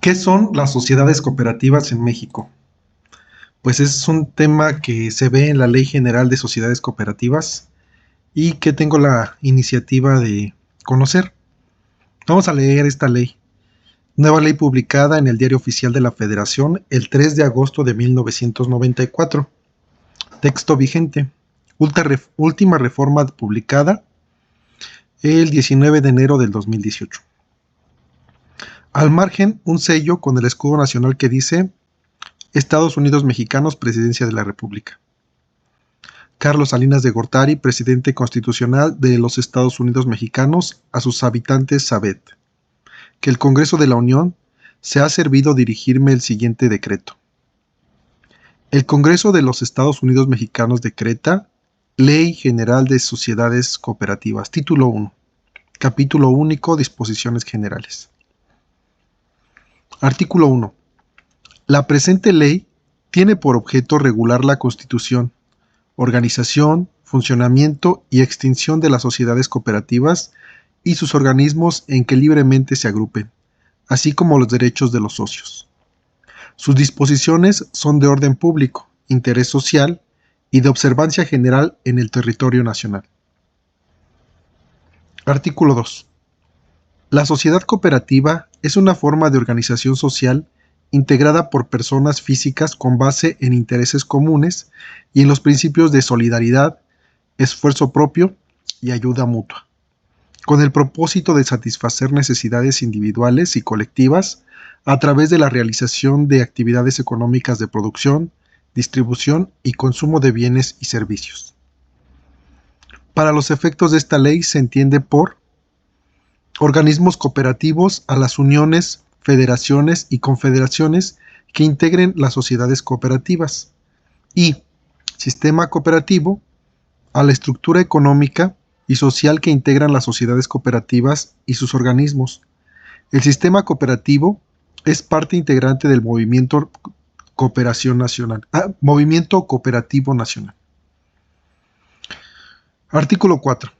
¿Qué son las sociedades cooperativas en México? Pues es un tema que se ve en la Ley General de Sociedades Cooperativas y que tengo la iniciativa de conocer. Vamos a leer esta ley. Nueva ley publicada en el Diario Oficial de la Federación el 3 de agosto de 1994. Texto vigente. Última reforma publicada el 19 de enero del 2018. Al margen, un sello con el escudo nacional que dice Estados Unidos Mexicanos, Presidencia de la República. Carlos Salinas de Gortari, presidente constitucional de los Estados Unidos Mexicanos, a sus habitantes sabed, que el Congreso de la Unión se ha servido dirigirme el siguiente decreto. El Congreso de los Estados Unidos Mexicanos decreta Ley General de Sociedades Cooperativas, Título 1, Capítulo único, Disposiciones Generales. Artículo 1. La presente ley tiene por objeto regular la constitución, organización, funcionamiento y extinción de las sociedades cooperativas y sus organismos en que libremente se agrupen, así como los derechos de los socios. Sus disposiciones son de orden público, interés social y de observancia general en el territorio nacional. Artículo 2. La sociedad cooperativa es una forma de organización social integrada por personas físicas con base en intereses comunes y en los principios de solidaridad, esfuerzo propio y ayuda mutua, con el propósito de satisfacer necesidades individuales y colectivas a través de la realización de actividades económicas de producción, distribución y consumo de bienes y servicios. Para los efectos de esta ley se entiende por organismos cooperativos a las uniones, federaciones y confederaciones que integren las sociedades cooperativas y sistema cooperativo a la estructura económica y social que integran las sociedades cooperativas y sus organismos. El sistema cooperativo es parte integrante del movimiento Movimiento Cooperativo Nacional. Artículo 4.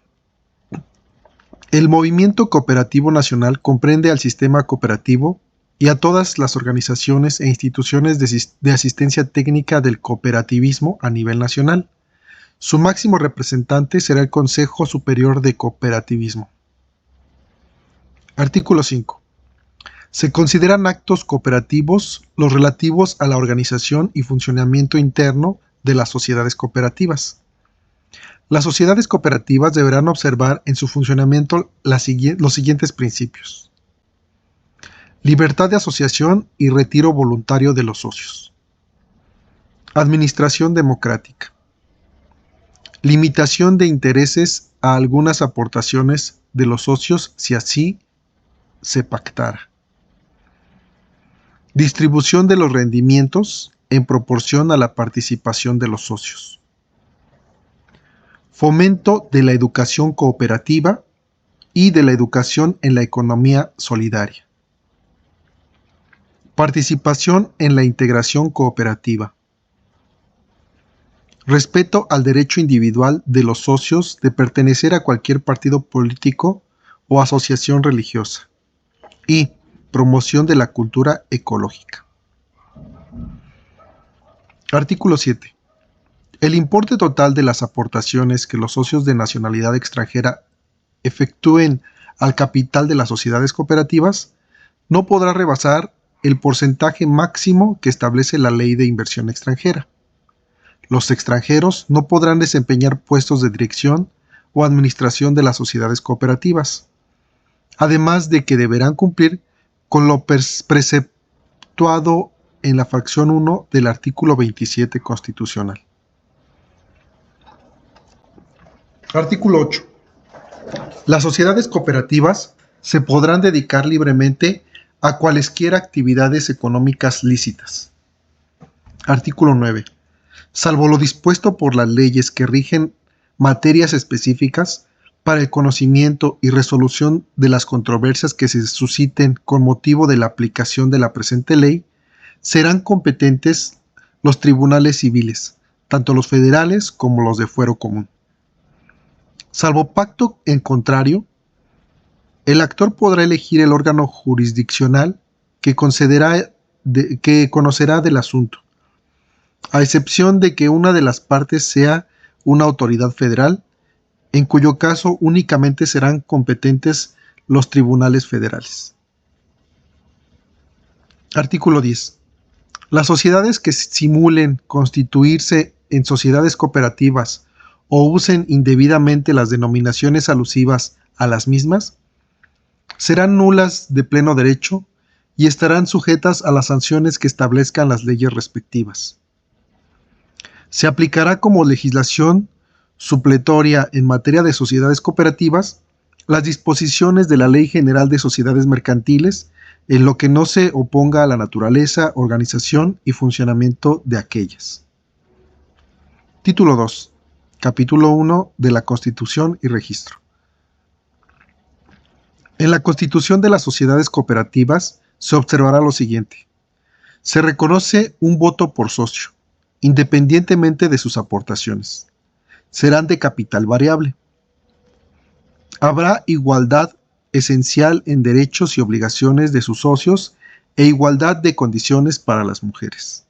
El Movimiento Cooperativo Nacional comprende al sistema cooperativo y a todas las organizaciones e instituciones de asistencia técnica del cooperativismo a nivel nacional. Su máximo representante será el Consejo Superior de Cooperativismo. Artículo 5. Se consideran actos cooperativos los relativos a la organización y funcionamiento interno de las sociedades cooperativas. Las sociedades cooperativas deberán observar en su funcionamiento los siguientes principios: libertad de asociación y retiro voluntario de los socios, administración democrática, limitación de intereses a algunas aportaciones de los socios si así se pactara, distribución de los rendimientos en proporción a la participación de los socios, fomento de la educación cooperativa y de la educación en la economía solidaria, participación en la integración cooperativa, respeto al derecho individual de los socios de pertenecer a cualquier partido político o asociación religiosa y promoción de la cultura ecológica. Artículo 7. El importe total de las aportaciones que los socios de nacionalidad extranjera efectúen al capital de las sociedades cooperativas no podrá rebasar el porcentaje máximo que establece la Ley de Inversión Extranjera. Los extranjeros no podrán desempeñar puestos de dirección o administración de las sociedades cooperativas, además de que deberán cumplir con lo preceptuado en la fracción 1 del artículo 27 constitucional. Artículo 8. Las sociedades cooperativas se podrán dedicar libremente a cualesquiera actividades económicas lícitas. Artículo 9. Salvo lo dispuesto por las leyes que rigen materias específicas para el conocimiento y resolución de las controversias que se susciten con motivo de la aplicación de la presente ley, serán competentes los tribunales civiles, tanto los federales como los de fuero común. Salvo pacto en contrario, el actor podrá elegir el órgano jurisdiccional que conocerá del asunto, a excepción de que una de las partes sea una autoridad federal, en cuyo caso únicamente serán competentes los tribunales federales. Artículo 10. Las sociedades que simulen constituirse en sociedades cooperativas o usen indebidamente las denominaciones alusivas a las mismas, serán nulas de pleno derecho y estarán sujetas a las sanciones que establezcan las leyes respectivas. Se aplicará como legislación supletoria en materia de sociedades cooperativas las disposiciones de la Ley General de Sociedades Mercantiles en lo que no se oponga a la naturaleza, organización y funcionamiento de aquellas. Título 2. Capítulo 1 de la Constitución y Registro. En la Constitución de las sociedades cooperativas se observará lo siguiente. Se reconoce un voto por socio, independientemente de sus aportaciones. Serán de capital variable. Habrá igualdad esencial en derechos y obligaciones de sus socios e igualdad de condiciones para las mujeres.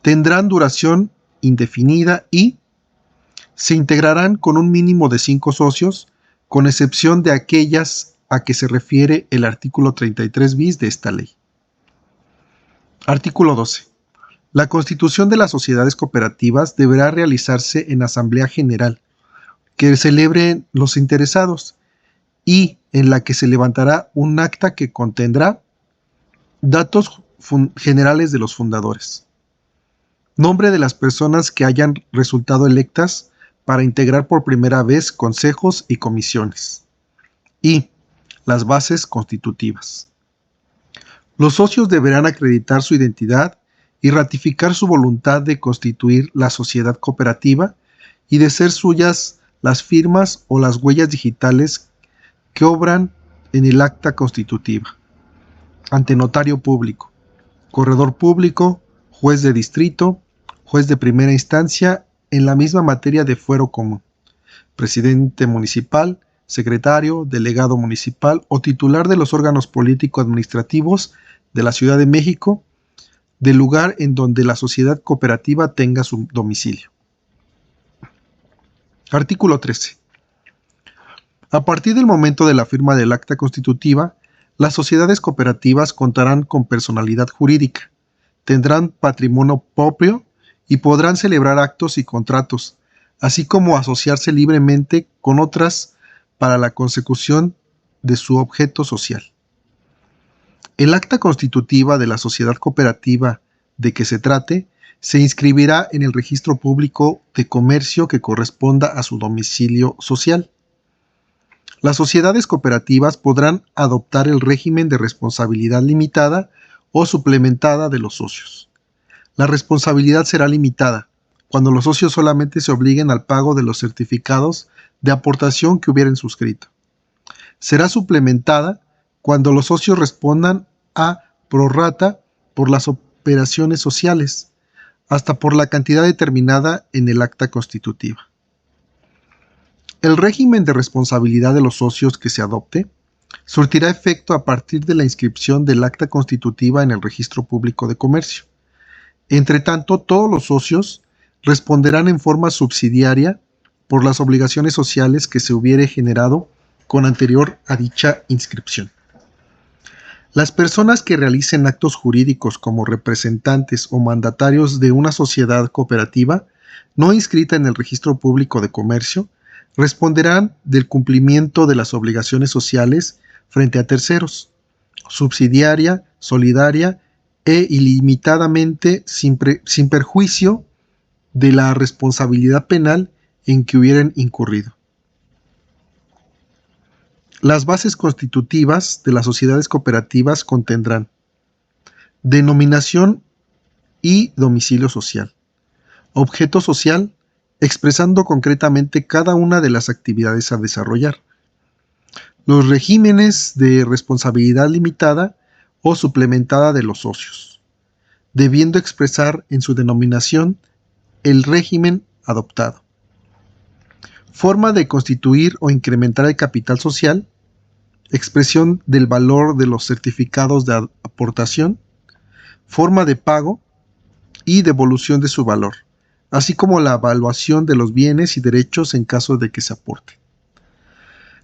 Tendrán duración indefinida y se integrarán con un mínimo de 5 socios, con excepción de aquellas a que se refiere el artículo 33 bis de esta ley. Artículo 12. La constitución de las sociedades cooperativas deberá realizarse en asamblea general, que celebren los interesados, y en la que se levantará un acta que contendrá datos generales de los fundadores, nombre de las personas que hayan resultado electas para integrar por primera vez consejos y comisiones, y las bases constitutivas. Los socios deberán acreditar su identidad y ratificar su voluntad de constituir la sociedad cooperativa y de ser suyas las firmas o las huellas digitales que obran en el acta constitutiva, ante notario público, corredor público, juez de distrito, juez de primera instancia en la misma materia de fuero común, presidente municipal, secretario, delegado municipal o titular de los órganos político-administrativos de la Ciudad de México, del lugar en donde la sociedad cooperativa tenga su domicilio. Artículo 13. A partir del momento de la firma del acta constitutiva, las sociedades cooperativas contarán con personalidad jurídica, tendrán patrimonio propio y podrán celebrar actos y contratos, así como asociarse libremente con otras para la consecución de su objeto social. El acta constitutiva de la sociedad cooperativa de que se trate se inscribirá en el registro público de comercio que corresponda a su domicilio social. Las sociedades cooperativas podrán adoptar el régimen de responsabilidad limitada o suplementada de los socios. La responsabilidad será limitada cuando los socios solamente se obliguen al pago de los certificados de aportación que hubieran suscrito. Será suplementada cuando los socios respondan a prorrata por las operaciones sociales, hasta por la cantidad determinada en el acta constitutiva. El régimen de responsabilidad de los socios que se adopte surtirá efecto a partir de la inscripción del acta constitutiva en el registro público de comercio. Entre tanto, todos los socios responderán en forma subsidiaria por las obligaciones sociales que se hubiere generado con anterior a dicha inscripción. Las personas que realicen actos jurídicos como representantes o mandatarios de una sociedad cooperativa no inscrita en el registro público de comercio responderán del cumplimiento de las obligaciones sociales frente a terceros, subsidiaria, solidaria e ilimitadamente sin perjuicio de la responsabilidad penal en que hubieran incurrido. Las bases constitutivas de las sociedades cooperativas contendrán denominación y domicilio social, objeto social, expresando concretamente cada una de las actividades a desarrollar, los regímenes de responsabilidad limitada o suplementada de los socios, debiendo expresar en su denominación el régimen adoptado, forma de constituir o incrementar el capital social expresión del valor de los certificados de aportación, forma de pago y devolución de su valor, así como la evaluación de los bienes y derechos en caso de que se aporte.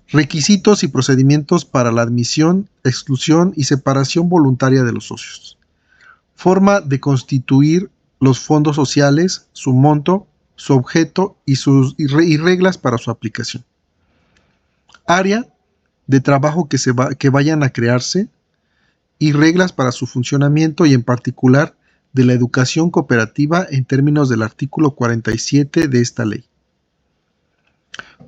Requisitos y procedimientos para la admisión, exclusión y separación voluntaria de los socios. Forma de constituir los fondos sociales, su monto, su objeto y reglas para su aplicación. Área de trabajo que vayan a crearse y reglas para su funcionamiento y en particular de la educación cooperativa en términos del artículo 47 de esta ley.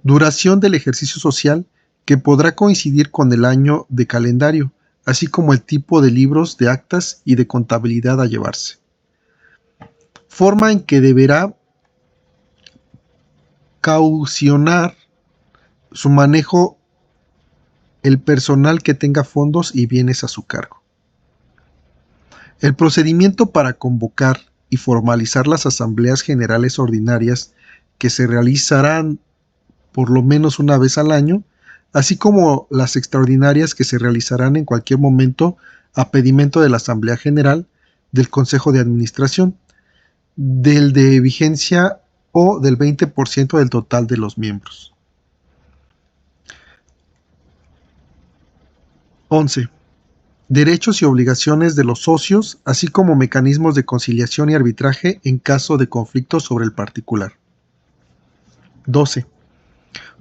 Duración del ejercicio social que podrá coincidir con el año de calendario, así como el tipo de libros de actas y de contabilidad a llevarse. Forma en que deberá caucionar su manejo el personal que tenga fondos y bienes a su cargo. El procedimiento para convocar y formalizar las asambleas generales ordinarias que se realizarán por lo menos una vez al año, así como las extraordinarias que se realizarán en cualquier momento a pedimento de la Asamblea General, del Consejo de Administración, del de vigencia o del 20% del total de los miembros. 11. Derechos y obligaciones de los socios, así como mecanismos de conciliación y arbitraje en caso de conflicto sobre el particular. 12.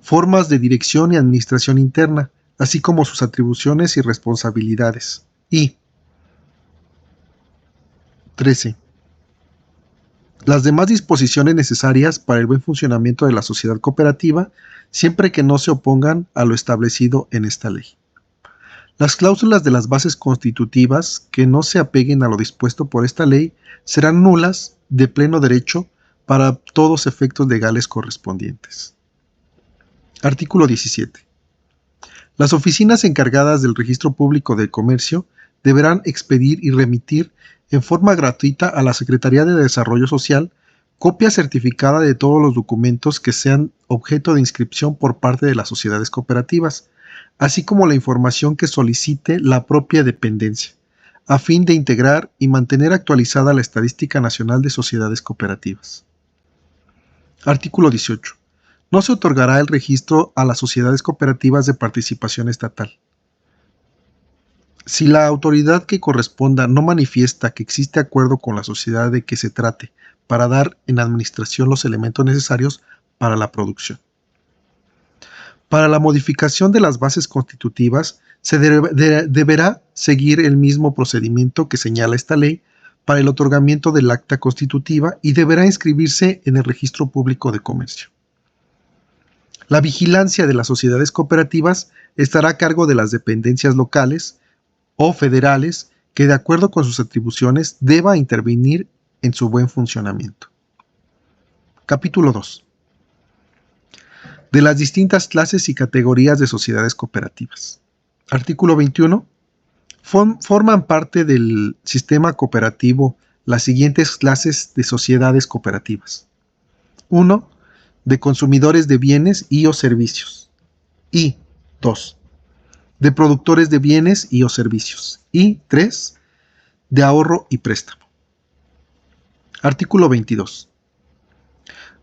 Formas de dirección y administración interna, así como sus atribuciones y responsabilidades. Y 13. Las demás disposiciones necesarias para el buen funcionamiento de la sociedad cooperativa, siempre que no se opongan a lo establecido en esta ley. Las cláusulas de las bases constitutivas que no se apeguen a lo dispuesto por esta ley serán nulas de pleno derecho para todos efectos legales correspondientes. Artículo 17. Las oficinas encargadas del Registro Público de Comercio deberán expedir y remitir en forma gratuita a la Secretaría de Desarrollo Social copia certificada de todos los documentos que sean objeto de inscripción por parte de las sociedades cooperativas, así como la información que solicite la propia dependencia, a fin de integrar y mantener actualizada la Estadística Nacional de Sociedades Cooperativas. Artículo 18. No se otorgará el registro a las sociedades cooperativas de participación estatal. Si la autoridad que corresponda no manifiesta que existe acuerdo con la sociedad de que se trate para dar en administración los elementos necesarios para la producción. Para la modificación de las bases constitutivas, se deberá seguir el mismo procedimiento que señala esta ley para el otorgamiento del acta constitutiva y deberá inscribirse en el Registro Público de Comercio. La vigilancia de las sociedades cooperativas estará a cargo de las dependencias locales o federales que, de acuerdo con sus atribuciones, deba intervenir en su buen funcionamiento. Capítulo 2. De las distintas clases y categorías de sociedades cooperativas. Artículo 21. Forman parte del sistema cooperativo las siguientes clases de sociedades cooperativas. 1. De consumidores de bienes y o servicios. Y 2. De productores de bienes y o servicios. Y 3. De ahorro y préstamo. Artículo 22.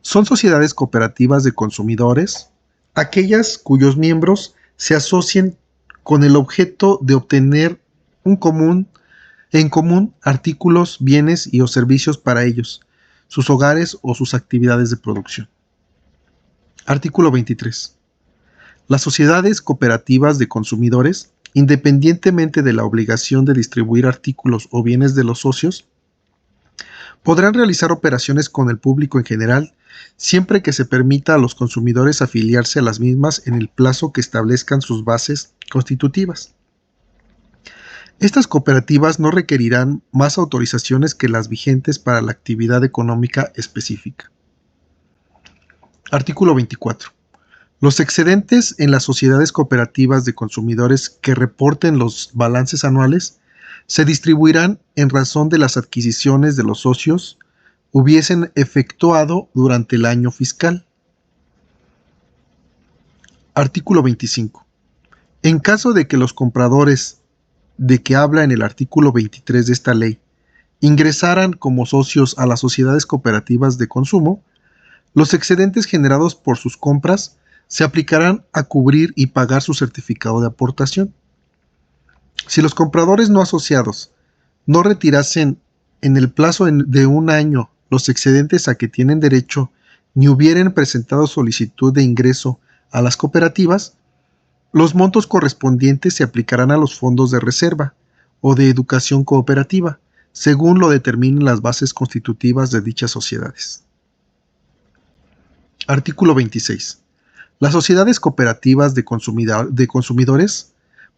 Son sociedades cooperativas de consumidores aquellas cuyos miembros se asocien con el objeto de obtener en común artículos, bienes y o servicios para ellos, sus hogares o sus actividades de producción. Artículo 23. Las sociedades cooperativas de consumidores, independientemente de la obligación de distribuir artículos o bienes de los socios, podrán realizar operaciones con el público en general, siempre que se permita a los consumidores afiliarse a las mismas en el plazo que establezcan sus bases constitutivas. Estas cooperativas no requerirán más autorizaciones que las vigentes para la actividad económica específica. Artículo 24. Los excedentes en las sociedades cooperativas de consumidores que reporten los balances anuales se distribuirán en razón de las adquisiciones de los socios hubiesen efectuado durante el año fiscal. Artículo 25. En caso de que los compradores de que habla en el artículo 23 de esta ley ingresaran como socios a las sociedades cooperativas de consumo, los excedentes generados por sus compras se aplicarán a cubrir y pagar su certificado de aportación. Si los compradores no asociados no retirasen en el plazo de un año los excedentes a que tienen derecho ni hubieran presentado solicitud de ingreso a las cooperativas, los montos correspondientes se aplicarán a los fondos de reserva o de educación cooperativa, según lo determinen las bases constitutivas de dichas sociedades. Artículo 26. Las sociedades cooperativas de consumidores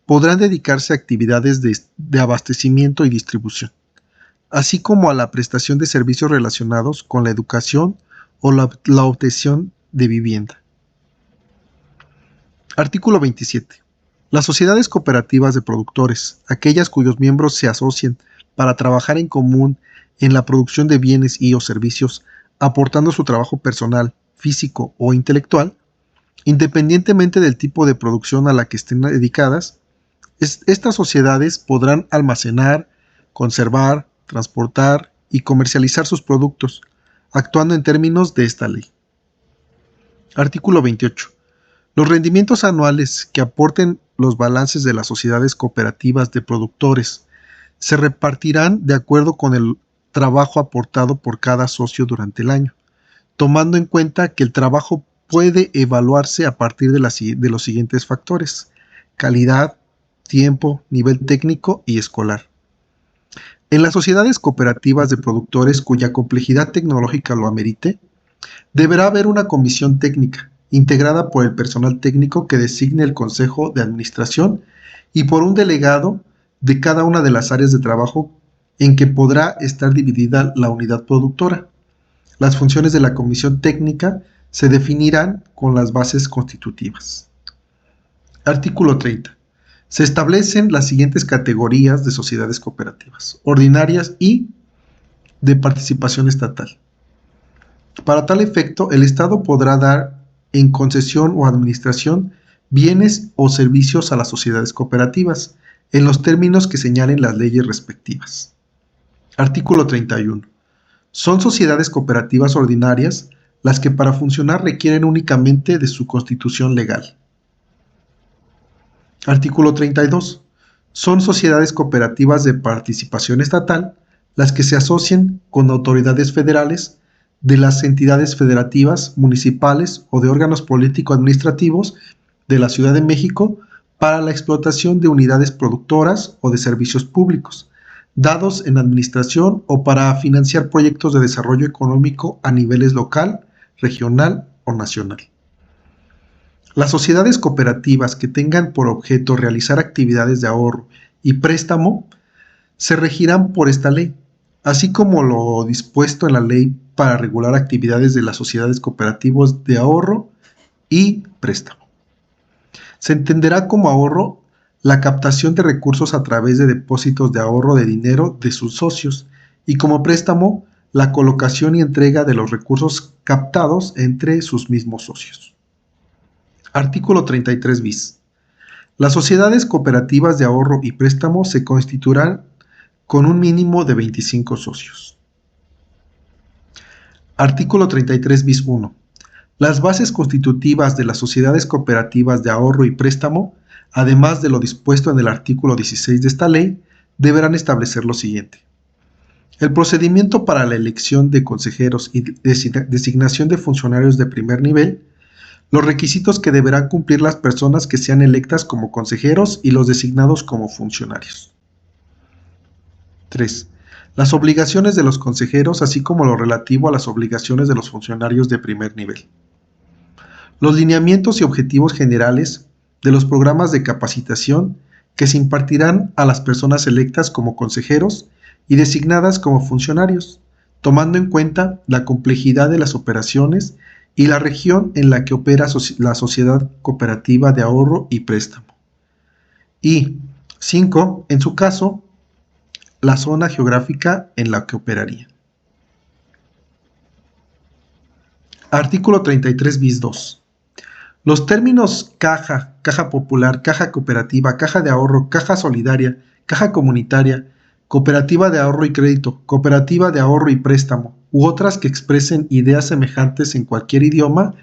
podrán dedicarse a actividades de abastecimiento y distribución, así como a la prestación de servicios relacionados con la educación o la obtención de vivienda. Artículo 27. Las sociedades cooperativas de productores, aquellas cuyos miembros se asocien para trabajar en común en la producción de bienes y o servicios, aportando su trabajo personal, físico o intelectual, independientemente del tipo de producción a la que estén dedicadas, estas sociedades podrán almacenar, conservar, transportar y comercializar sus productos, actuando en términos de esta ley. Artículo 28. Los rendimientos anuales que aporten los balances de las sociedades cooperativas de productores se repartirán de acuerdo con el trabajo aportado por cada socio durante el año, tomando en cuenta que el trabajo puede evaluarse a partir de los siguientes factores: calidad, tiempo, nivel técnico y escolar. En las sociedades cooperativas de productores cuya complejidad tecnológica lo amerite, deberá haber una comisión técnica, integrada por el personal técnico que designe el Consejo de Administración y por un delegado de cada una de las áreas de trabajo en que podrá estar dividida la unidad productora. Las funciones de la comisión técnica se definirán con las bases constitutivas. Artículo 30. Se establecen las siguientes categorías de sociedades cooperativas: ordinarias y de participación estatal. Para tal efecto, el Estado podrá dar en concesión o administración bienes o servicios a las sociedades cooperativas, en los términos que señalen las leyes respectivas. Artículo 31. Son sociedades cooperativas ordinarias las que para funcionar requieren únicamente de su constitución legal. Artículo 32. Son sociedades cooperativas de participación estatal las que se asocien con autoridades federales, de las entidades federativas, municipales o de órganos político-administrativos de la Ciudad de México para la explotación de unidades productoras o de servicios públicos, dados en administración o para financiar proyectos de desarrollo económico a niveles local, regional o nacional. Las sociedades cooperativas que tengan por objeto realizar actividades de ahorro y préstamo se regirán por esta ley, así como lo dispuesto en la ley para regular actividades de las sociedades cooperativas de ahorro y préstamo. Se entenderá como ahorro la captación de recursos a través de depósitos de ahorro de dinero de sus socios, y como préstamo la colocación y entrega de los recursos captados entre sus mismos socios. Artículo 33 bis. Las sociedades cooperativas de ahorro y préstamo se constituirán con un mínimo de 25 socios. Artículo 33 bis 1. Las bases constitutivas de las sociedades cooperativas de ahorro y préstamo, además de lo dispuesto en el artículo 16 de esta ley, deberán establecer lo siguiente: el procedimiento para la elección de consejeros y designación de funcionarios de primer nivel, los requisitos que deberán cumplir las personas que sean electas como consejeros y los designados como funcionarios. 3. Las obligaciones de los consejeros, así como lo relativo a las obligaciones de los funcionarios de primer nivel. Los lineamientos y objetivos generales de los programas de capacitación que se impartirán a las personas electas como consejeros y designadas como funcionarios, tomando en cuenta la complejidad de las operaciones y la región en la que opera la sociedad cooperativa de ahorro y préstamo. Y 5. En su caso, la zona geográfica en la que operaría. Artículo 33 bis 2. Los términos caja, caja popular, caja cooperativa, caja de ahorro, caja solidaria, caja comunitaria, cooperativa de ahorro y crédito, cooperativa de ahorro y préstamo, u otras que expresen ideas semejantes en cualquier idioma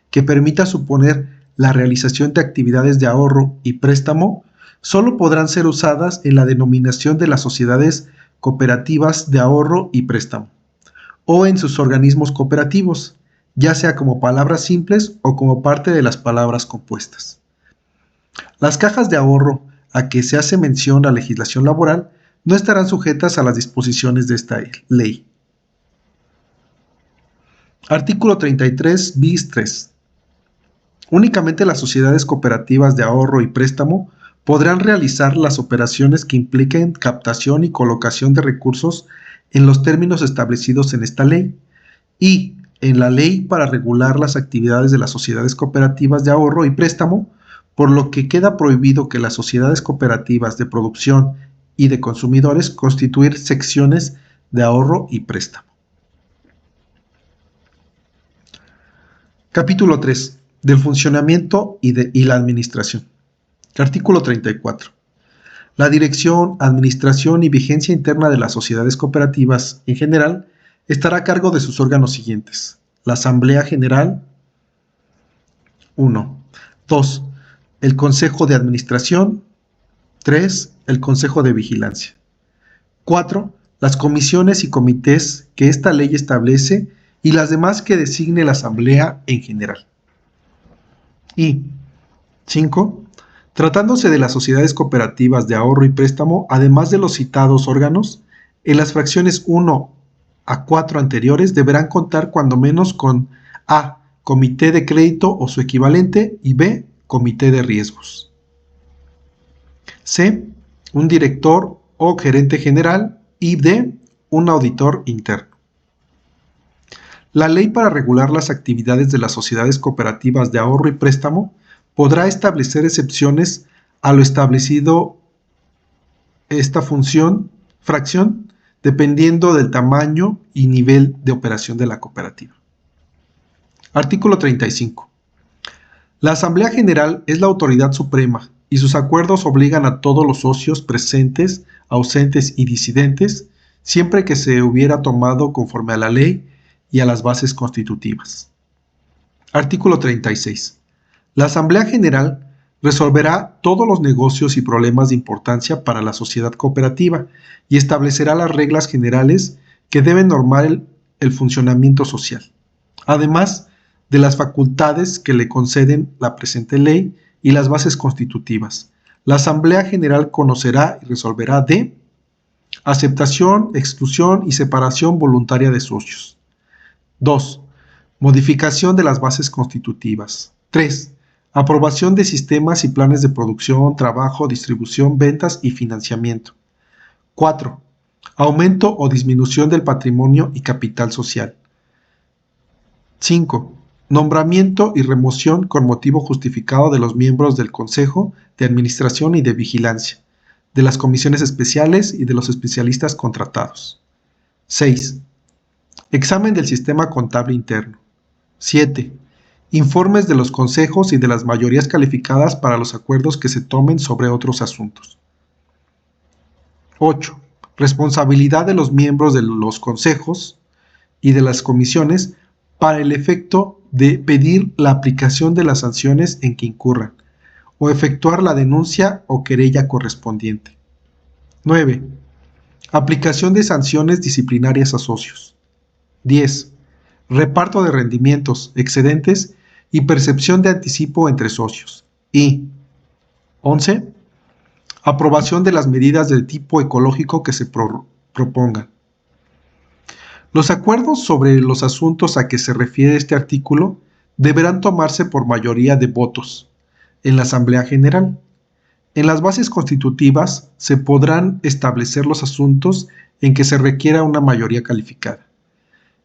que permita suponer la realización de actividades de ahorro y préstamo, solo podrán ser usadas en la denominación de las sociedades cooperativas de ahorro y préstamo, o en sus organismos cooperativos, ya sea como palabras simples o como parte de las palabras compuestas. Las cajas de ahorro a que se hace mención la legislación laboral no estarán sujetas a las disposiciones de esta ley. Artículo 33 bis 3. Únicamente las sociedades cooperativas de ahorro y préstamo podrán realizar las operaciones que impliquen captación y colocación de recursos en los términos establecidos en esta ley y en la ley para regular las actividades de las sociedades cooperativas de ahorro y préstamo, por lo que queda prohibido que las sociedades cooperativas de producción y de consumidores constituir secciones de ahorro y préstamo. Capítulo 3. Del funcionamiento y la administración. Artículo 34. La dirección, administración y vigencia interna de las sociedades cooperativas en general estará a cargo de sus órganos siguientes: la Asamblea General, 1. 2. El Consejo de Administración. 3. El Consejo de Vigilancia. 4. Las comisiones y comités que esta ley establece y las demás que designe la Asamblea en general. Y 5. Tratándose de las sociedades cooperativas de ahorro y préstamo, además de los citados órganos, en las fracciones 1 a 4 anteriores deberán contar cuando menos con A. Comité de crédito o su equivalente, y B. Comité de riesgos. C. Un director o gerente general, y D. Un auditor interno. La ley para regular las actividades de las sociedades cooperativas de ahorro y préstamo podrá establecer excepciones a lo establecido esta fracción, dependiendo del tamaño y nivel de operación de la cooperativa. Artículo 35. La Asamblea General es la autoridad suprema y sus acuerdos obligan a todos los socios presentes, ausentes y disidentes, siempre que se hubiera tomado conforme a la ley y a las bases constitutivas. Artículo 36. La Asamblea General resolverá todos los negocios y problemas de importancia para la sociedad cooperativa y establecerá las reglas generales que deben normar el funcionamiento social, además de las facultades que le conceden la presente ley y las bases constitutivas. La Asamblea General conocerá y resolverá de aceptación, exclusión y separación voluntaria de socios. 2. Modificación de las bases constitutivas. 3. Aprobación de sistemas y planes de producción, trabajo, distribución, ventas y financiamiento. 4. Aumento o disminución del patrimonio y capital social. 5. Nombramiento y remoción con motivo justificado de los miembros del Consejo de Administración y de Vigilancia, de las comisiones especiales y de los especialistas contratados. 6. Examen del sistema contable interno. 7. Informes de los consejos y de las mayorías calificadas para los acuerdos que se tomen sobre otros asuntos. 8. Responsabilidad de los miembros de los consejos y de las comisiones para el efecto de pedir la aplicación de las sanciones en que incurran, o efectuar la denuncia o querella correspondiente. 9. Aplicación de sanciones disciplinarias a socios. 10. Reparto de rendimientos, excedentes y percepción de anticipo entre socios. Y 11. Aprobación de las medidas del tipo ecológico que se propongan. Los acuerdos sobre los asuntos a que se refiere este artículo deberán tomarse por mayoría de votos en la Asamblea General. En las bases constitutivas se podrán establecer los asuntos en que se requiera una mayoría calificada.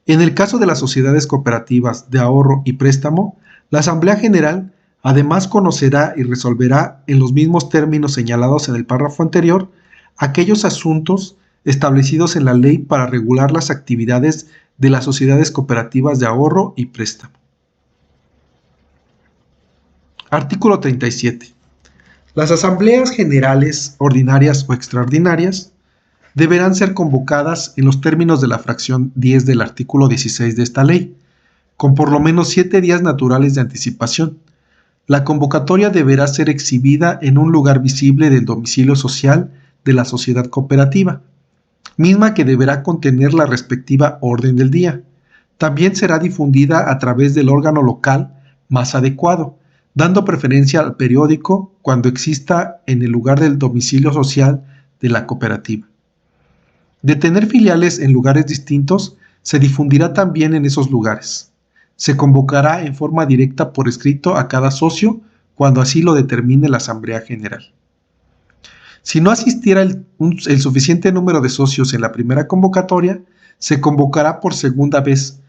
En el caso de las sociedades cooperativas de ahorro y préstamo, la Asamblea General además conocerá y resolverá en los mismos términos señalados en el párrafo anterior aquellos asuntos establecidos en la ley para regular las actividades de las sociedades cooperativas de ahorro y préstamo. Artículo 37. Las asambleas generales, ordinarias o extraordinarias deberán ser convocadas en los términos de la fracción 10 del artículo 16 de esta ley, con por lo menos 7 días naturales de anticipación. La convocatoria deberá ser exhibida en un lugar visible del domicilio social de la sociedad cooperativa, misma que deberá contener la respectiva orden del día. También será difundida a través del órgano local más adecuado, dando preferencia al periódico cuando exista en el lugar del domicilio social de la cooperativa. De tener filiales en lugares distintos, se difundirá también en esos lugares. Se convocará en forma directa por escrito a cada socio cuando así lo determine la Asamblea General. Si no asistiera el suficiente número de socios en la primera convocatoria, se convocará por segunda vez,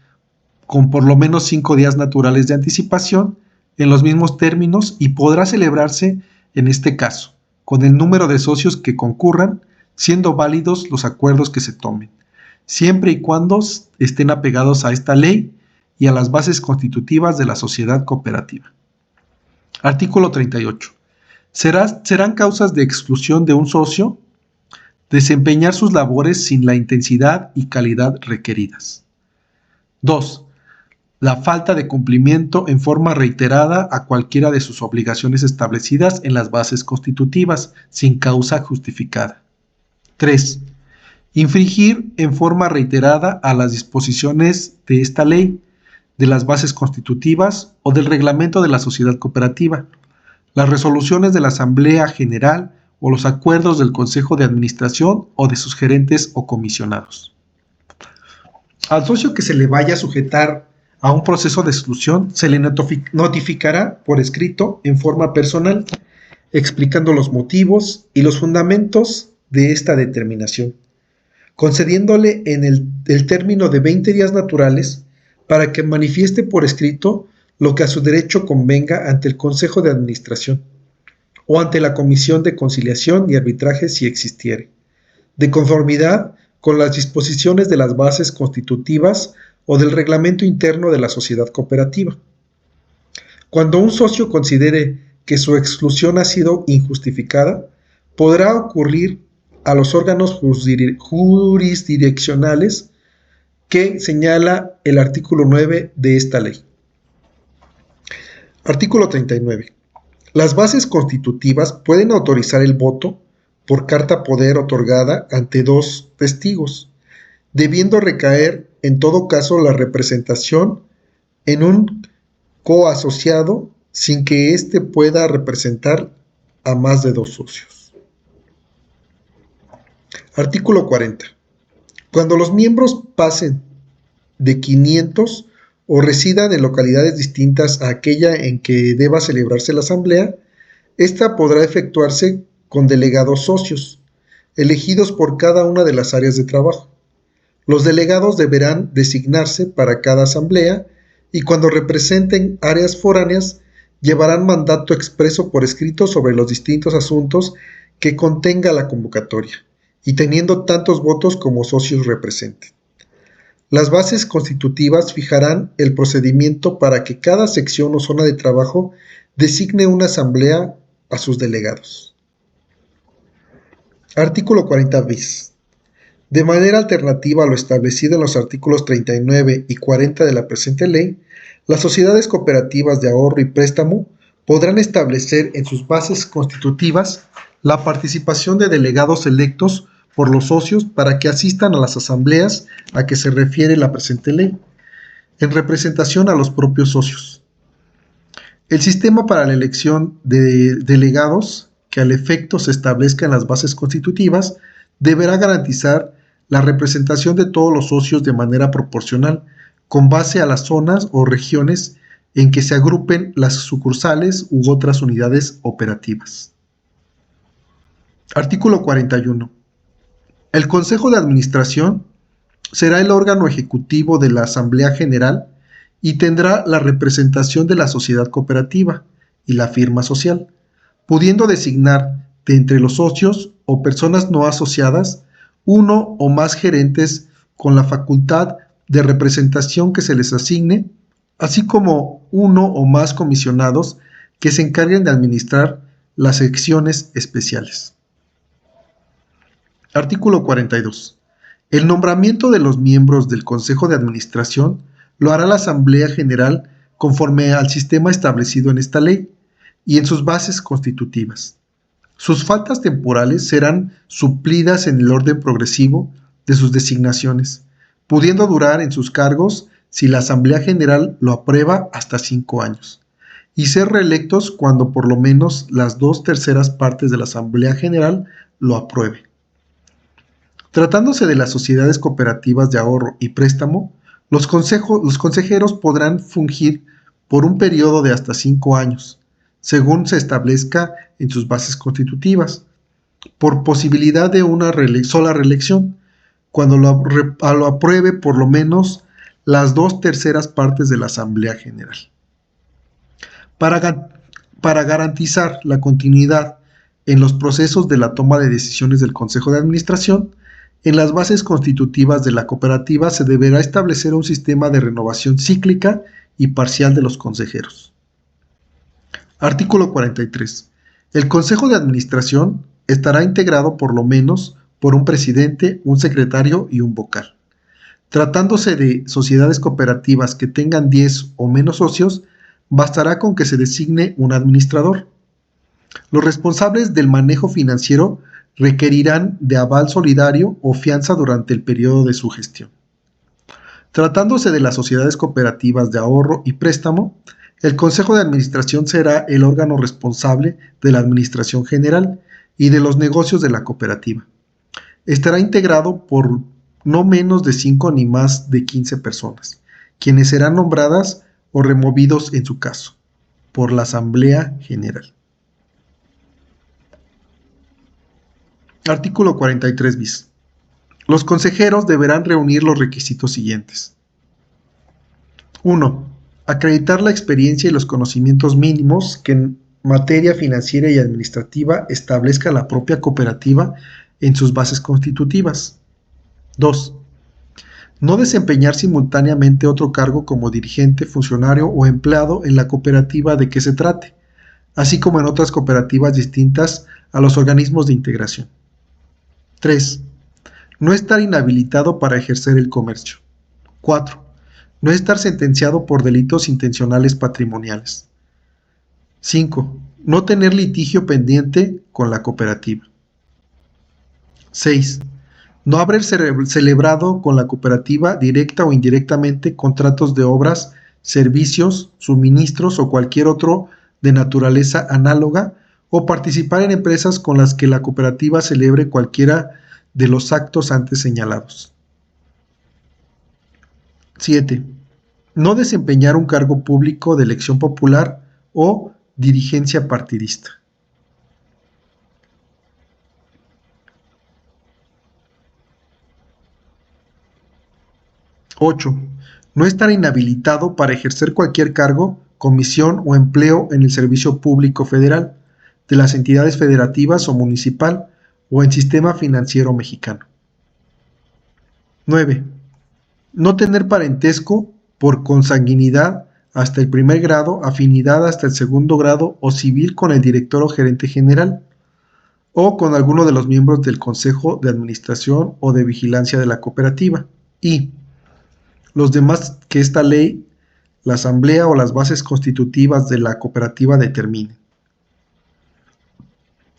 con por lo menos 5 días naturales de anticipación, en los mismos términos, y podrá celebrarse, en este caso, con el número de socios que concurran, siendo válidos los acuerdos que se tomen, siempre y cuando estén apegados a esta ley y a las bases constitutivas de la sociedad cooperativa. Artículo 38. Serán causas de exclusión de un socio desempeñar sus labores sin la intensidad y calidad requeridas. 2. La falta de cumplimiento en forma reiterada a cualquiera de sus obligaciones establecidas en las bases constitutivas sin causa justificada. 3. Infringir en forma reiterada a las disposiciones de esta ley, de las bases constitutivas o del reglamento de la sociedad cooperativa, las resoluciones de la Asamblea General o los acuerdos del Consejo de Administración o de sus gerentes o comisionados. Al socio que se le vaya a sujetar a un proceso de exclusión se le notificará por escrito en forma personal, explicando los motivos y los fundamentos de esta determinación, concediéndole en el término de 20 días naturales para que manifieste por escrito lo que a su derecho convenga ante el Consejo de Administración o ante la Comisión de Conciliación y Arbitraje si existiere, de conformidad con las disposiciones de las bases constitutivas o del reglamento interno de la sociedad cooperativa. Cuando un socio considere que su exclusión ha sido injustificada, podrá ocurrir a los órganos jurisdiccionales que señala el artículo 9 de esta ley. Artículo 39. Las bases constitutivas pueden autorizar el voto por carta poder otorgada ante 2 testigos, debiendo recaer en todo caso la representación en un coasociado sin que éste pueda representar a más de 2 socios. Artículo 40. Cuando los miembros pasen de 500 o residan en localidades distintas a aquella en que deba celebrarse la asamblea, esta podrá efectuarse con delegados socios, elegidos por cada una de las áreas de trabajo. Los delegados deberán designarse para cada asamblea y cuando representen áreas foráneas, llevarán mandato expreso por escrito sobre los distintos asuntos que contenga la convocatoria, y teniendo tantos votos como socios representen. Las bases constitutivas fijarán el procedimiento para que cada sección o zona de trabajo designe una asamblea a sus delegados. Artículo 40 bis. De manera alternativa a lo establecido en los artículos 39 y 40 de la presente ley, las sociedades cooperativas de ahorro y préstamo podrán establecer en sus bases constitutivas la participación de delegados electos por los socios para que asistan a las asambleas a que se refiere la presente ley, en representación a los propios socios. El sistema para la elección de delegados, que al efecto se establezca en las bases constitutivas, deberá garantizar la representación de todos los socios de manera proporcional, con base a las zonas o regiones en que se agrupen las sucursales u otras unidades operativas. Artículo 41. El Consejo de Administración será el órgano ejecutivo de la Asamblea General y tendrá la representación de la sociedad cooperativa y la firma social, pudiendo designar de entre los socios o personas no asociadas uno o más gerentes con la facultad de representación que se les asigne, así como uno o más comisionados que se encarguen de administrar las secciones especiales. Artículo 42. El nombramiento de los miembros del Consejo de Administración lo hará la Asamblea General conforme al sistema establecido en esta ley y en sus bases constitutivas. Sus faltas temporales serán suplidas en el orden progresivo de sus designaciones, pudiendo durar en sus cargos, si la Asamblea General lo aprueba, hasta 5 años, y ser reelectos cuando por lo menos las 2/3 partes de la Asamblea General lo apruebe. Tratándose de las sociedades cooperativas de ahorro y préstamo, los consejeros podrán fungir por un periodo de hasta 5 años, según se establezca en sus bases constitutivas, por posibilidad de una sola reelección, cuando lo apruebe por lo menos las 2/3 partes de la Asamblea General. Para garantizar la continuidad en los procesos de la toma de decisiones del Consejo de Administración, en las bases constitutivas de la cooperativa se deberá establecer un sistema de renovación cíclica y parcial de los consejeros. Artículo 43. El Consejo de Administración estará integrado por lo menos por un presidente, un secretario y un vocal. Tratándose de sociedades cooperativas que tengan 10 o menos socios, bastará con que se designe un administrador. Los responsables del manejo financiero requerirán de aval solidario o fianza durante el periodo de su gestión. Tratándose de las sociedades cooperativas de ahorro y préstamo, el Consejo de Administración será el órgano responsable de la administración general y de los negocios de la cooperativa. Estará integrado por no menos de 5 ni más de 15 personas, quienes serán nombradas o removidos en su caso, por la Asamblea General. Artículo 43 bis. Los consejeros deberán reunir los requisitos siguientes. 1. Acreditar la experiencia y los conocimientos mínimos que en materia financiera y administrativa establezca la propia cooperativa en sus bases constitutivas. 2. No desempeñar simultáneamente otro cargo como dirigente, funcionario o empleado en la cooperativa de que se trate, así como en otras cooperativas distintas a los organismos de integración. 3. No estar inhabilitado para ejercer el comercio. 4. No estar sentenciado por delitos intencionales patrimoniales. 5. No tener litigio pendiente con la cooperativa. 6. No haber celebrado con la cooperativa directa o indirectamente contratos de obras, servicios, suministros o cualquier otro de naturaleza análoga, o participar en empresas con las que la cooperativa celebre cualquiera de los actos antes señalados. 7. No desempeñar un cargo público de elección popular o dirigencia partidista. 8. No estar inhabilitado para ejercer cualquier cargo, comisión o empleo en el servicio público federal, de las entidades federativas o municipal, o en sistema financiero mexicano. 9. No tener parentesco por consanguinidad hasta el primer grado, afinidad hasta el segundo grado o civil con el director o gerente general, o con alguno de los miembros del Consejo de Administración o de Vigilancia de la cooperativa, y los demás que esta ley, la asamblea o las bases constitutivas de la cooperativa determinen.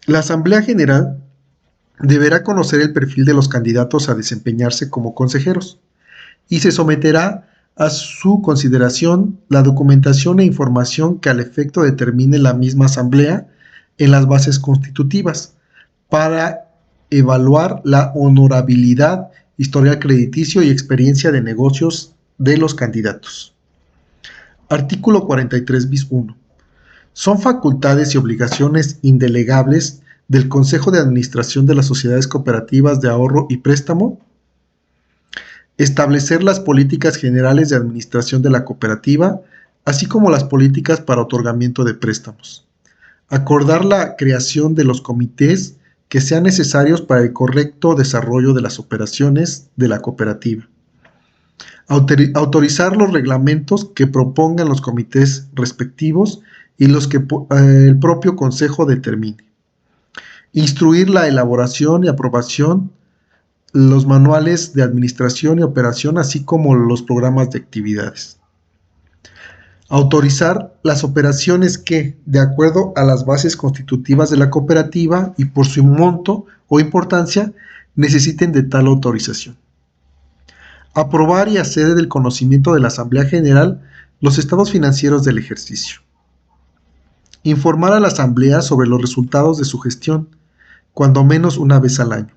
La Asamblea General deberá conocer el perfil de los candidatos a desempeñarse como consejeros y se someterá a su consideración la documentación e información que al efecto determine la misma Asamblea en las bases constitutivas para evaluar la honorabilidad, historial crediticio y experiencia de negocios de los candidatos. Artículo 43 bis 1. Son facultades y obligaciones indelegables del Consejo de Administración de las Sociedades Cooperativas de Ahorro y Préstamo establecer las políticas generales de administración de la cooperativa, así como las políticas para otorgamiento de préstamos. Acordar la creación de los comités que sean necesarios para el correcto desarrollo de las operaciones de la cooperativa. Autorizar los reglamentos que propongan los comités respectivos y los que el propio Consejo determine. Instruir la elaboración y aprobación, los manuales de administración y operación, así como los programas de actividades. Autorizar las operaciones que, de acuerdo a las bases constitutivas de la cooperativa y por su monto o importancia, necesiten de tal autorización. Aprobar y hacer del conocimiento de la Asamblea General los estados financieros del ejercicio. Informar a la Asamblea sobre los resultados de su gestión, cuando menos una vez al año.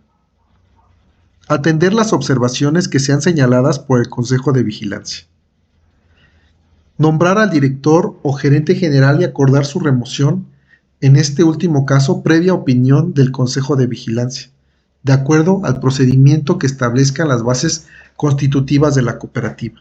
Atender las observaciones que sean señaladas por el Consejo de Vigilancia. Nombrar al director o gerente general y acordar su remoción, en este último caso previa opinión del Consejo de Vigilancia, de acuerdo al procedimiento que establezcan las bases constitutivas de la cooperativa.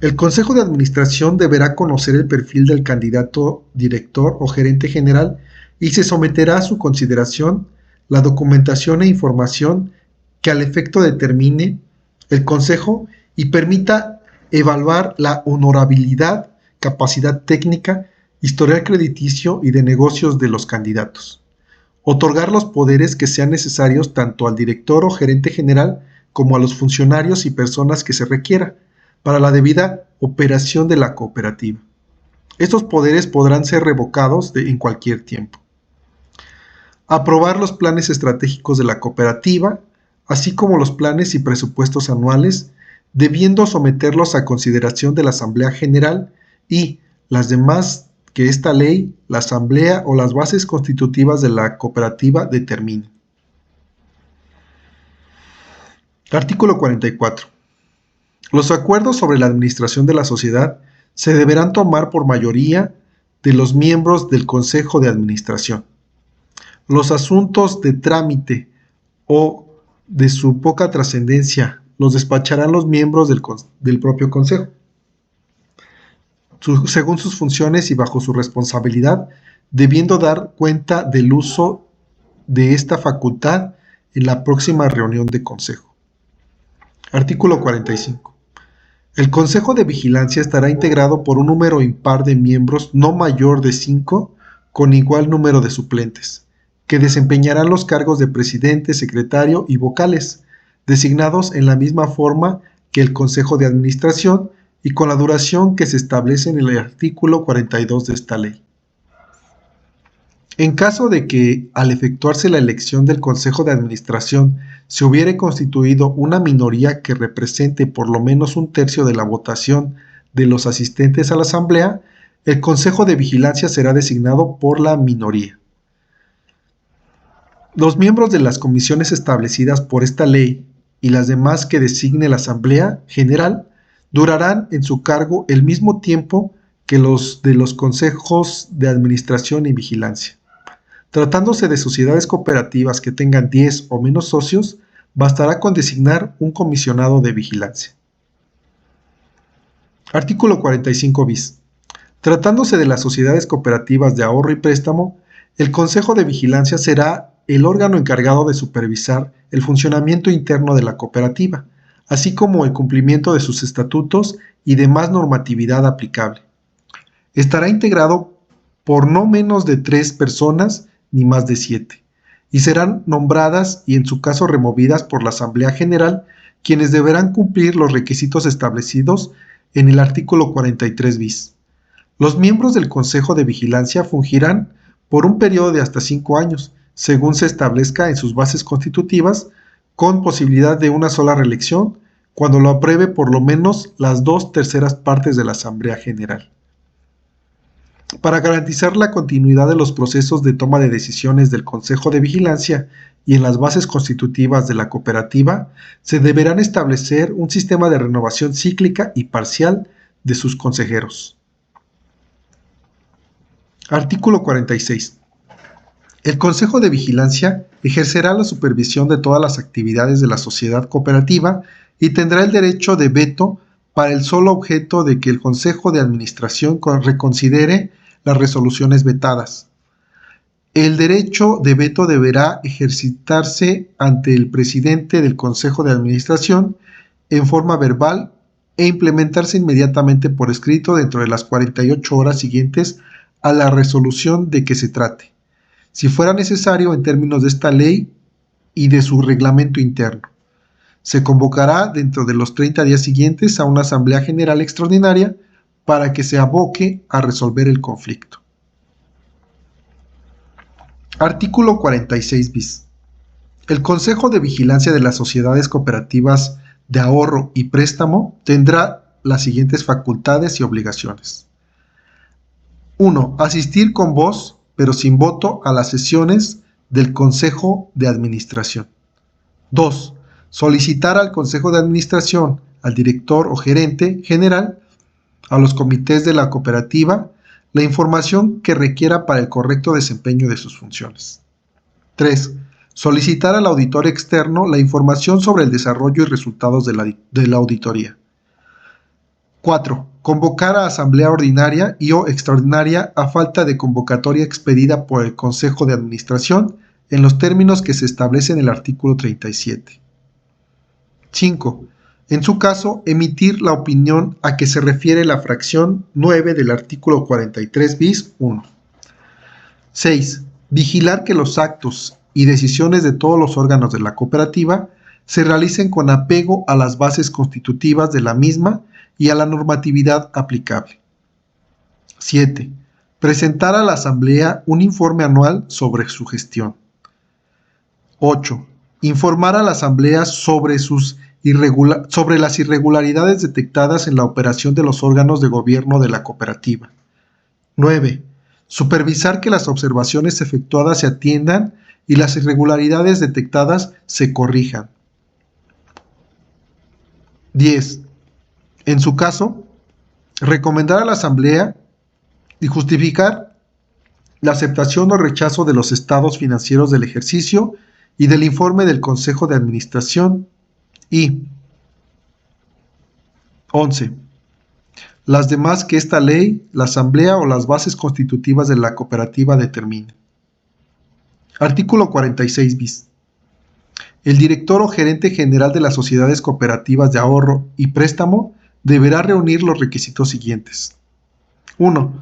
El Consejo de Administración deberá conocer el perfil del candidato director o gerente general y se someterá a su consideración la documentación e información que al efecto determine el Consejo y permita evaluar la honorabilidad, capacidad técnica, historial crediticio y de negocios de los candidatos. Otorgar los poderes que sean necesarios tanto al director o gerente general como a los funcionarios y personas que se requiera para la debida operación de la cooperativa. Estos poderes podrán ser revocados en cualquier tiempo. Aprobar los planes estratégicos de la cooperativa, así como los planes y presupuestos anuales, debiendo someterlos a consideración de la Asamblea General y las demás que esta ley, la Asamblea o las bases constitutivas de la cooperativa determinen. Artículo 44. Los acuerdos sobre la administración de la sociedad se deberán tomar por mayoría de los miembros del Consejo de Administración. Los asuntos de trámite o de su poca trascendencia los despacharán los miembros del propio Consejo, según sus funciones y bajo su responsabilidad, debiendo dar cuenta del uso de esta facultad en la próxima reunión de Consejo. Artículo 45. El Consejo de Vigilancia estará integrado por un número impar de miembros no mayor de 5, con igual número de suplentes, que desempeñarán los cargos de presidente, secretario y vocales, designados en la misma forma que el Consejo de Administración y con la duración que se establece en el artículo 42 de esta ley. En caso de que, al efectuarse la elección del Consejo de Administración, se hubiere constituido una minoría que represente por lo menos un tercio de la votación de los asistentes a la Asamblea, el Consejo de Vigilancia será designado por la minoría. Los miembros de las comisiones establecidas por esta ley y las demás que designe la Asamblea General durarán en su cargo el mismo tiempo que los de los consejos de administración y vigilancia. Tratándose de sociedades cooperativas que tengan 10 o menos socios, bastará con designar un comisionado de vigilancia. Artículo 45 bis. Tratándose de las sociedades cooperativas de ahorro y préstamo, el Consejo de Vigilancia será el órgano encargado de supervisar el funcionamiento interno de la cooperativa, así como el cumplimiento de sus estatutos y demás normatividad aplicable. Estará integrado por no menos de 3 personas ni más de 7, y serán nombradas y en su caso removidas por la Asamblea General, quienes deberán cumplir los requisitos establecidos en el artículo 43 bis. Los miembros del Consejo de Vigilancia fungirán por un periodo de hasta 5 años, según se establezca en sus bases constitutivas, con posibilidad de una sola reelección, cuando lo apruebe por lo menos las 2/3 partes de la Asamblea General. Para garantizar la continuidad de los procesos de toma de decisiones del Consejo de Vigilancia y en las bases constitutivas de la cooperativa, se deberán establecer un sistema de renovación cíclica y parcial de sus consejeros. Artículo 46. El Consejo de Vigilancia ejercerá la supervisión de todas las actividades de la sociedad cooperativa y tendrá el derecho de veto para el solo objeto de que el Consejo de Administración reconsidere las resoluciones vetadas. El derecho de veto deberá ejercitarse ante el presidente del Consejo de Administración en forma verbal e implementarse inmediatamente por escrito dentro de las 48 horas siguientes a la resolución de que se trate, si fuera necesario en términos de esta ley y de su reglamento interno. Se convocará dentro de los 30 días siguientes a una Asamblea General Extraordinaria para que se aboque a resolver el conflicto. Artículo 46 bis. El Consejo de Vigilancia de las Sociedades Cooperativas de Ahorro y Préstamo tendrá las siguientes facultades y obligaciones. 1. Asistir con voz, pero sin voto, a las sesiones del Consejo de Administración. 2. Solicitar al Consejo de Administración, al director o gerente general, a los comités de la cooperativa, la información que requiera para el correcto desempeño de sus funciones. 3. Solicitar al auditor externo la información sobre el desarrollo y resultados de la auditoría. 4. Convocar a asamblea ordinaria y o extraordinaria a falta de convocatoria expedida por el Consejo de Administración en los términos que se establece en el artículo 37. 5. En su caso, emitir la opinión a que se refiere la fracción 9 del artículo 43 bis 1. 6. Vigilar que los actos y decisiones de todos los órganos de la cooperativa se realicen con apego a las bases constitutivas de la misma y a la normatividad aplicable. 7. Presentar a la Asamblea un informe anual sobre su gestión. 8. Informar a la Asamblea sobre las irregularidades detectadas en la operación de los órganos de gobierno de la cooperativa. 9. Supervisar que las observaciones efectuadas se atiendan y las irregularidades detectadas se corrijan. 10. En su caso, recomendar a la Asamblea y justificar la aceptación o rechazo de los estados financieros del ejercicio y del informe del Consejo de Administración. Y 11. Las demás que esta ley, la Asamblea o las bases constitutivas de la cooperativa determinen. Artículo 46 bis. El director o gerente general de las sociedades cooperativas de ahorro y préstamo deberá reunir los requisitos siguientes. 1.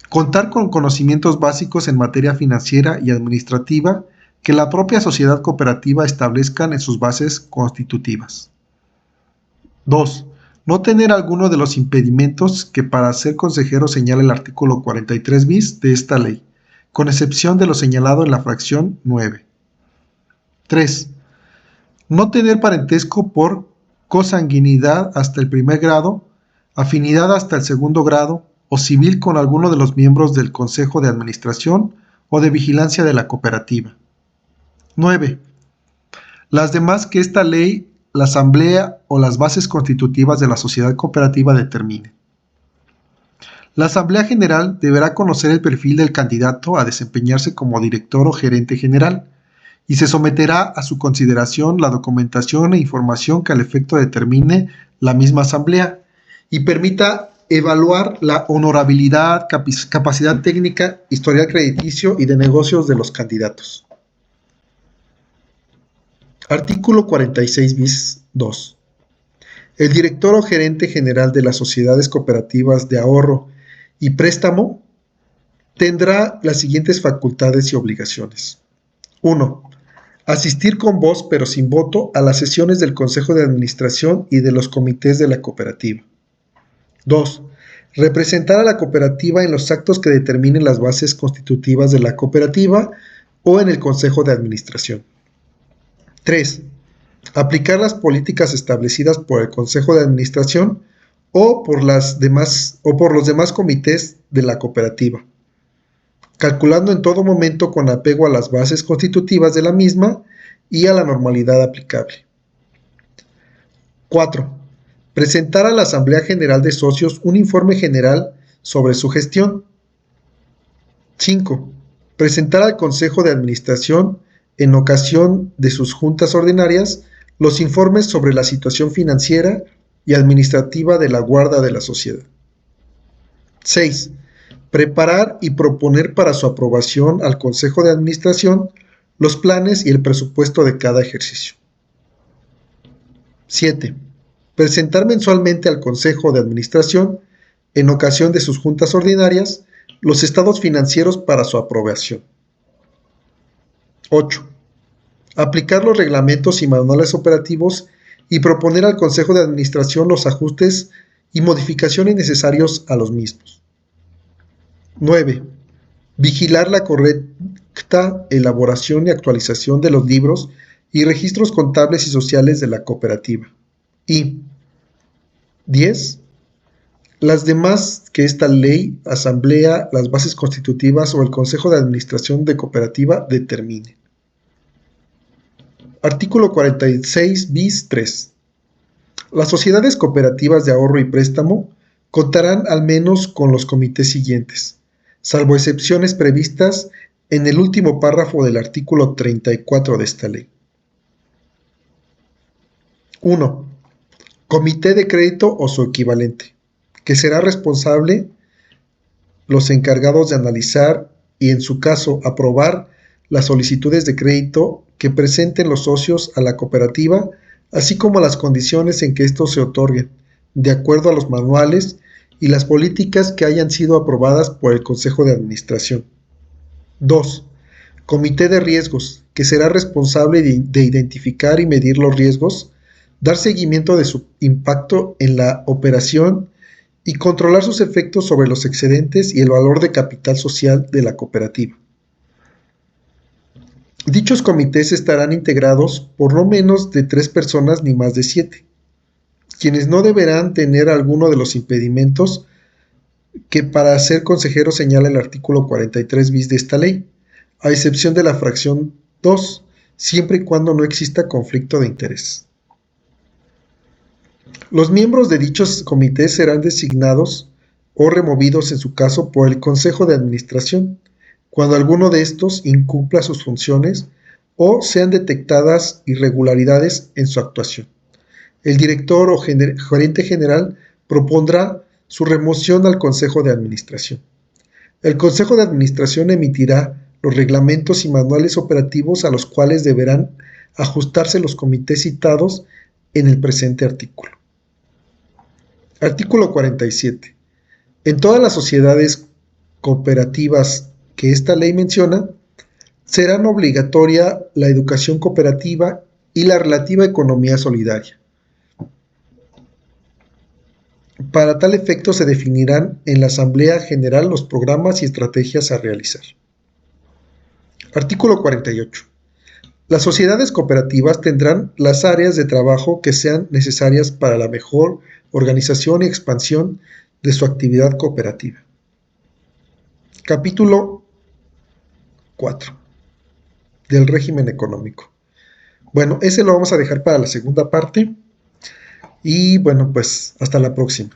Contar con conocimientos básicos en materia financiera y administrativa que la propia sociedad cooperativa establezcan en sus bases constitutivas. 2. No tener alguno de los impedimentos que para ser consejero señala el artículo 43 bis de esta ley, con excepción de lo señalado en la fracción 9. 3. No tener parentesco por consanguinidad hasta el primer grado, afinidad hasta el segundo grado o civil con alguno de los miembros del Consejo de Administración o de Vigilancia de la cooperativa. 9. Las demás que esta ley, la Asamblea o las bases constitutivas de la sociedad cooperativa determinen. La Asamblea General deberá conocer el perfil del candidato a desempeñarse como director o gerente general y se someterá a su consideración la documentación e información que al efecto determine la misma Asamblea y permita evaluar la honorabilidad, capacidad técnica, historial crediticio y de negocios de los candidatos. Artículo 46 bis 2. El director o gerente general de las sociedades cooperativas de ahorro y préstamo tendrá las siguientes facultades y obligaciones. 1. Asistir con voz pero sin voto a las sesiones del Consejo de Administración y de los comités de la cooperativa. 2. Representar a la cooperativa en los actos que determinen las bases constitutivas de la cooperativa o en el Consejo de Administración. 3. Aplicar las políticas establecidas por el Consejo de Administración o por los demás comités de la cooperativa, calculando en todo momento con apego a las bases constitutivas de la misma y a la normalidad aplicable. 4. Presentar a la Asamblea General de Socios un informe general sobre su gestión. 5. Presentar al Consejo de Administración, en ocasión de sus juntas ordinarias, los informes sobre la situación financiera y administrativa de la guarda de la sociedad. 6. Preparar y proponer para su aprobación al Consejo de Administración los planes y el presupuesto de cada ejercicio. 7. Presentar mensualmente al Consejo de Administración, en ocasión de sus juntas ordinarias, los estados financieros para su aprobación. 8. Aplicar los reglamentos y manuales operativos y proponer al Consejo de Administración los ajustes y modificaciones necesarios a los mismos. 9. Vigilar la correcta elaboración y actualización de los libros y registros contables y sociales de la cooperativa. Y 10. Las demás que esta ley, asamblea, las bases constitutivas o el Consejo de Administración de cooperativa determinen. Artículo 46 bis 3. Las sociedades cooperativas de ahorro y préstamo contarán al menos con los comités siguientes, salvo excepciones previstas en el último párrafo del artículo 34 de esta ley. 1. Comité de crédito o su equivalente, que será responsable los encargados de analizar y, en su caso, aprobar las solicitudes de crédito que presenten los socios a la cooperativa, así como las condiciones en que estos se otorguen, de acuerdo a los manuales y las políticas que hayan sido aprobadas por el Consejo de Administración. 2. Comité de riesgos, que será responsable de identificar y medir los riesgos, dar seguimiento de su impacto en la operación y controlar sus efectos sobre los excedentes y el valor de capital social de la cooperativa. Dichos comités estarán integrados por no menos de 3 personas ni más de 7, quienes no deberán tener alguno de los impedimentos que para ser consejero señala el artículo 43 bis de esta ley, a excepción de la fracción 2, siempre y cuando no exista conflicto de interés. Los miembros de dichos comités serán designados o removidos en su caso por el Consejo de Administración, cuando alguno de estos incumpla sus funciones o sean detectadas irregularidades en su actuación. El director o gerente general propondrá su remoción al Consejo de Administración. El Consejo de Administración emitirá los reglamentos y manuales operativos a los cuales deberán ajustarse los comités citados en el presente artículo. Artículo 47. En todas las sociedades cooperativas que esta ley menciona, serán obligatoria la educación cooperativa y la relativa economía solidaria. Para tal efecto se definirán en la Asamblea General los programas y estrategias a realizar. Artículo 48. Las sociedades cooperativas tendrán las áreas de trabajo que sean necesarias para la mejor organización y expansión de su actividad cooperativa. Capítulo 4 del régimen económico. Bueno, ese lo vamos a dejar para la segunda parte y bueno, pues hasta la próxima.